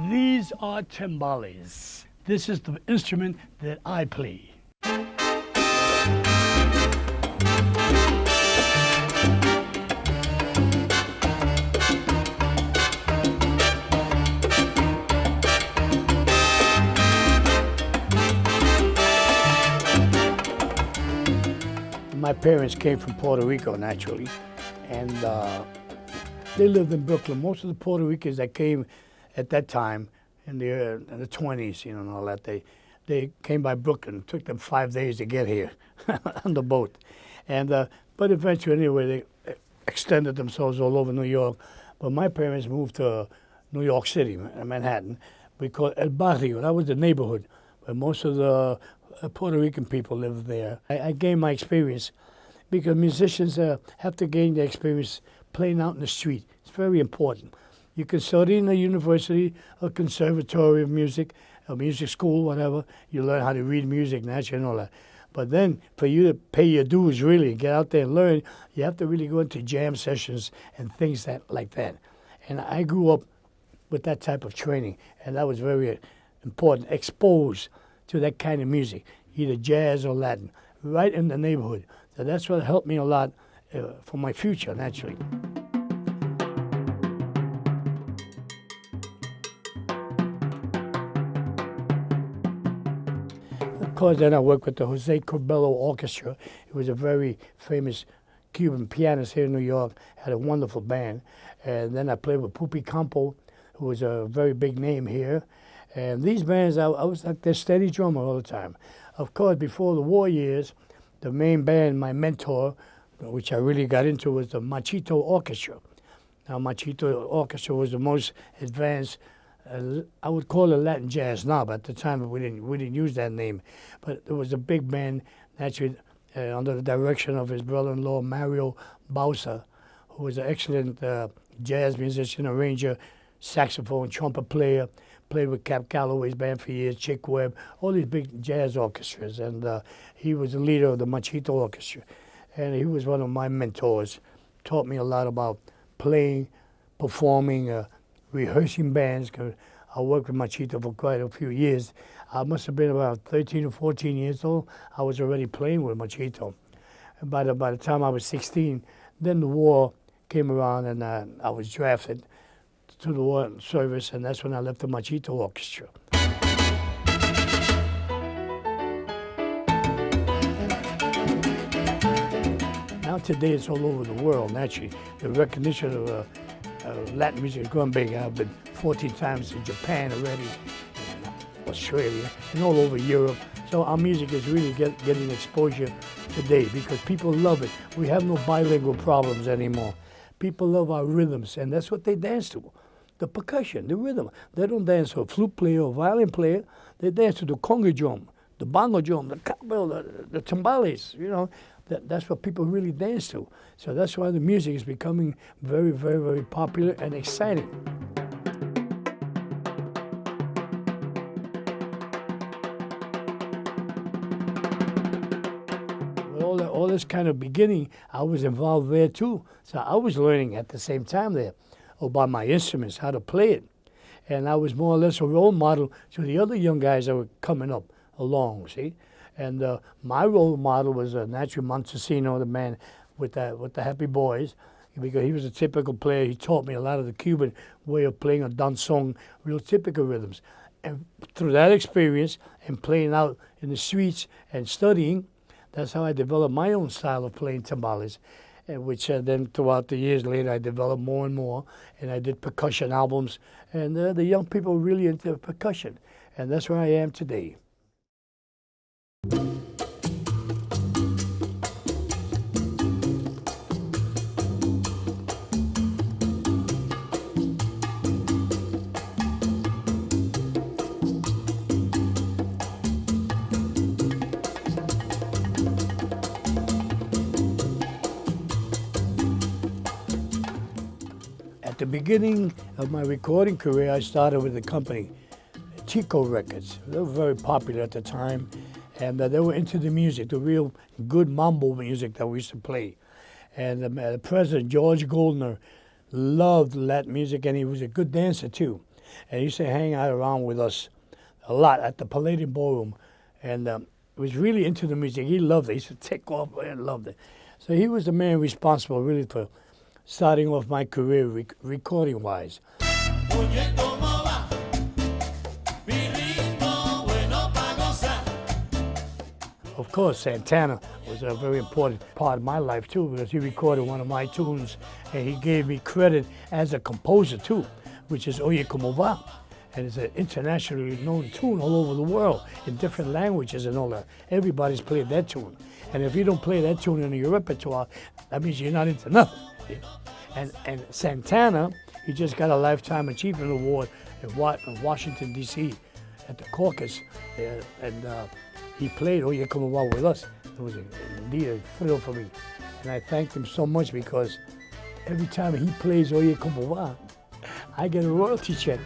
These are timbales. This is the instrument that I play. My parents came from Puerto Rico, naturally, and they lived in Brooklyn. Most of the Puerto Ricans that came at that time, in the 20s, and all that, they came by Brooklyn. It took them 5 days to get here on the boat, and but eventually, anyway, they extended themselves all over New York. But my parents moved to New York City, Manhattan. We call it El Barrio. That was the neighborhood where most of the Puerto Rican people lived there. I gained my experience because musicians have to gain their experience playing out in the street. It's very important. You can study in a university, a conservatory of music, a music school, whatever. You learn how to read music, naturally, and all that. But then, for you to pay your dues, really, get out there and learn, you have to really go into jam sessions and things like that. And I grew up with that type of training, and that was very important. Exposed to that kind of music, either jazz or Latin, right in the neighborhood. So that's what helped me a lot for my future, naturally. Of course, then I worked with the Jose Curbelo Orchestra. It was a very famous Cuban pianist here in New York, had a wonderful band. And then I played with Pupi Campo, who was a very big name here. And these bands, I was like their steady drummer all the time. Of course, before the war years, the main band, my mentor, which I really got into, was the Machito Orchestra. Now, Machito Orchestra was the most advanced, I would call it Latin jazz now, but at the time we didn't use that name. But it was a big band, naturally, under the direction of his brother-in-law, Mario Bausa, who was an excellent jazz musician, arranger, saxophone, trumpet player. Played with Cap Calloway's band for years, Chick Webb, all these big jazz orchestras. And he was the leader of the Machito Orchestra. And he was one of my mentors. Taught me a lot about playing, performing, rehearsing bands. Cause I worked with Machito for quite a few years. I must have been about 13 or 14 years old. I was already playing with Machito. And by the time I was 16, then the war came around and I was drafted to the war service, and that's when I left the Machito Orchestra. Now today it's all over the world, naturally. The recognition of Latin music is going big. I've been 14 times in Japan already, and Australia, and all over Europe. So our music is really getting exposure today because people love it. We have no bilingual problems anymore. People love our rhythms, and that's what they dance to. The percussion, the rhythm. They don't dance to a flute player or violin player. They dance to the conga drum, the bongo drum, the cowbell, the timbales. That's what people really dance to. So that's why the music is becoming very, very, very popular and exciting. All this kind of beginning, I was involved there too. So I was learning at the same time there about my instruments, how to play it. And I was more or less a role model to the other young guys that were coming up along, see? And my role model was Nacho Montesino, the man with the Happy Boys, because he was a typical player. He taught me a lot of the Cuban way of playing a danzón, real typical rhythms. And through that experience and playing out in the streets and studying, that's how I developed my own style of playing timbales. Which then throughout the years later I developed more and more, and I did percussion albums, and the young people were really into percussion, and that's where I am today. At the beginning of my recording career, I started with the company, Tico Records. They were very popular at the time, and they were into the music, the real good mambo music that we used to play. And the president, George Goldner, loved Latin music, and he was a good dancer too. And he used to hang out around with us a lot at the Palladium Ballroom, and was really into the music. He loved it. He used to take off and loved it. So he was the man responsible really for starting off my career recording-wise. Of course, Santana was a very important part of my life too, because he recorded one of my tunes, and he gave me credit as a composer too, which is Oye Como Va. And it's an internationally known tune all over the world in different languages and all that. Everybody's played that tune. And if you don't play that tune in your repertoire, that means you're not into nothing. And Santana, he just got a Lifetime Achievement Award in Washington, D.C. at the caucus. And he played Oye Como Va with us. It was indeed a thrill for me. And I thanked him so much because every time he plays Oye Como Va, I get a royalty check.